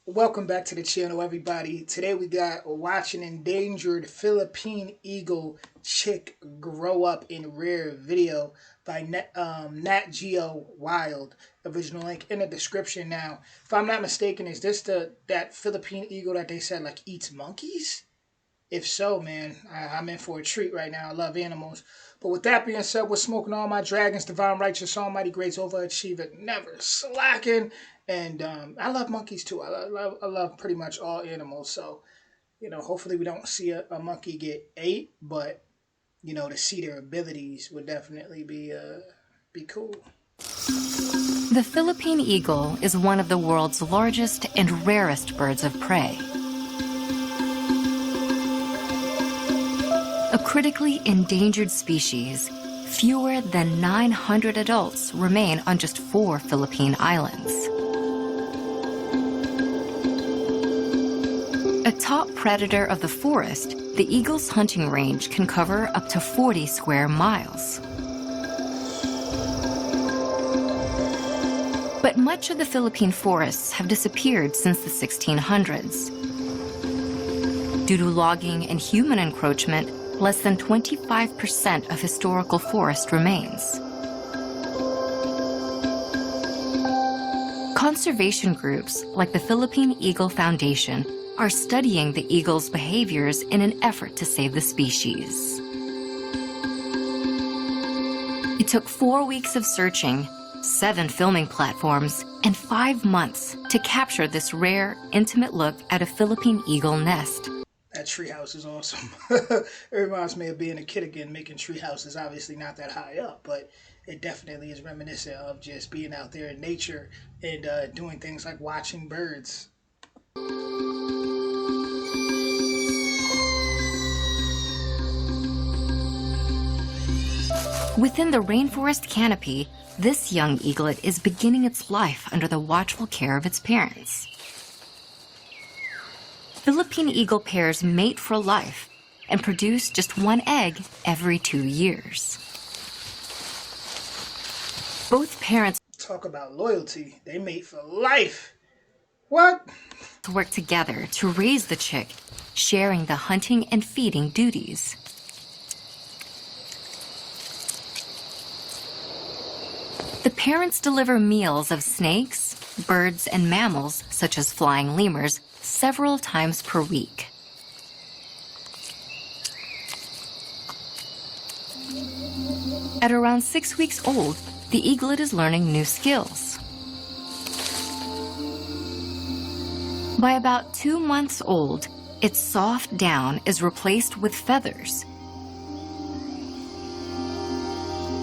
Welcome back to the channel, everybody. Today we got watch an endangered Philippine eagle chick grow up in rare video by Nat Geo Wild. Original link in the description. Now, if I'm not mistaken, is this that Philippine eagle that they said like eats monkeys? If so, man, I'm in for a treat right now. I love animals. But with that being said, we're smoking all my dragons, divine, righteous, almighty, great, overachieving, never slacking. And I love monkeys too. I love pretty much all animals. So, hopefully we don't see a monkey get ate. But, to see their abilities would definitely be cool. The Philippine eagle is one of the world's largest and rarest birds of prey. A critically endangered species, fewer than 900 adults remain on just 4 Philippine islands. A top predator of the forest, the eagle's hunting range can cover up to 40 square miles. But much of the Philippine forests have disappeared since the 1600s. Due to logging and human encroachment, less than 25% of historical forest remains. Conservation groups like the Philippine Eagle Foundation are studying the eagle's behaviors in an effort to save the species. It took 4 weeks of searching, 7 filming platforms, and 5 months to capture this rare, intimate look at a Philippine eagle nest. That treehouse is awesome. It reminds me of being a kid again, making tree houses. Obviously not that high up, but it definitely is reminiscent of just being out there in nature and doing things like watching birds. Within the rainforest canopy, this young eaglet is beginning its life under the watchful care of its parents. Philippine eagle pairs mate for life and produce just 1 egg every 2 years. Both parents Talk about loyalty. They mate for life. What? work together to raise the chick, sharing the hunting and feeding duties. The parents deliver meals of snakes, birds, and mammals, such as flying lemurs, several times per week. At around 6 weeks old, the eaglet is learning new skills. By about 2 months old, its soft down is replaced with feathers.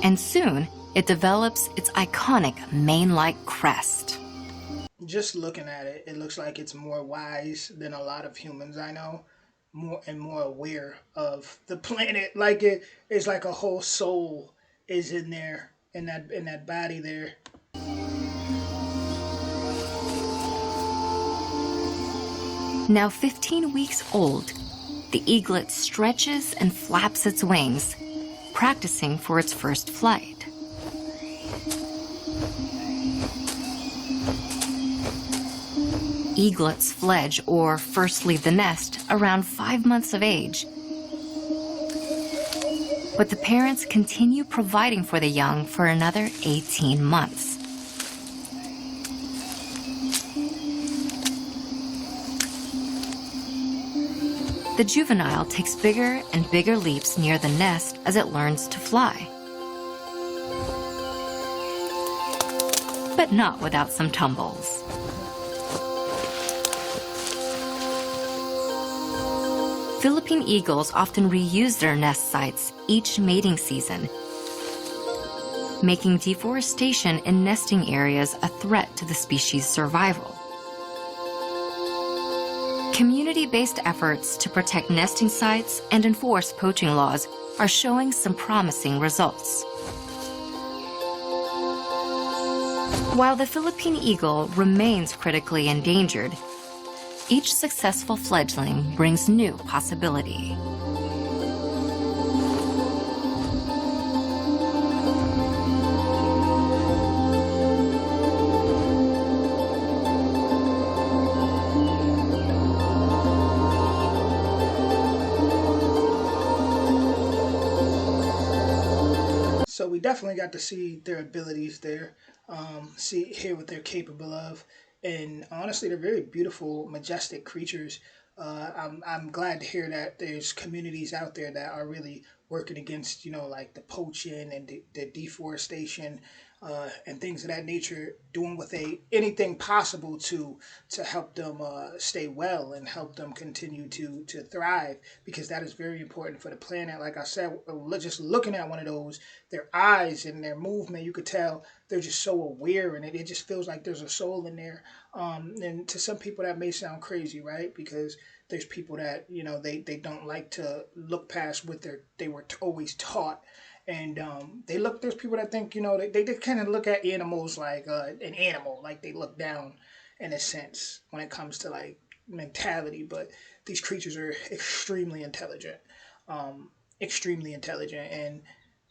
And soon, it develops its iconic mane-like crest. Just looking at it, it looks like it's more wise than a lot of humans I know, more aware of the planet. Like it's like a whole soul is in there, in that body there. Now 15 weeks old, the eaglet stretches and flaps its wings, practicing for its first flight. Eaglets fledge, or first leave the nest, around 5 months of age. But the parents continue providing for the young for another 18 months. The juvenile takes bigger and bigger leaps near the nest as it learns to fly. But not without some tumbles. Philippine eagles often reuse their nest sites each mating season, making deforestation in nesting areas a threat to the species' survival. Community-based efforts to protect nesting sites and enforce poaching laws are showing some promising results. While the Philippine eagle remains critically endangered, each successful fledgling brings new possibility. we definitely got to see their abilities there, hear what they're capable of, and honestly, they're very beautiful, majestic creatures. I'm glad to hear that there's communities out there that are really working against, like the poaching and the deforestation, and things of that nature, doing what they anything possible to help them stay well and help them continue to thrive, because that is very important for the planet. Like I said, just looking at one of those, their eyes and their movement, you could tell they're just so aware, and it just feels like there's a soul in there. And to some people that may sound crazy, right? Because there's people that they don't like to look past what they were always taught, and there's people that think they kind of look at animals like an animal, like they look down in a sense when it comes to like mentality. But these creatures are extremely intelligent, and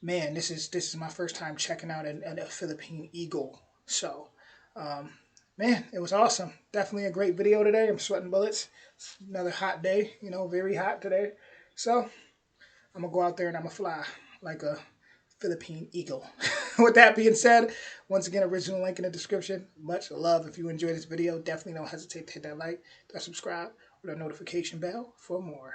man, this is my first time checking out a Philippine eagle. So um, man, it was awesome. Definitely a great video today. I'm sweating bullets. It's another hot day, very hot today. So I'm gonna go out there and I'm gonna fly like a Philippine eagle. With that being said, once again, original link in the description. Much love. If you enjoyed this video, definitely don't hesitate to hit that like, that subscribe, or the notification bell for more.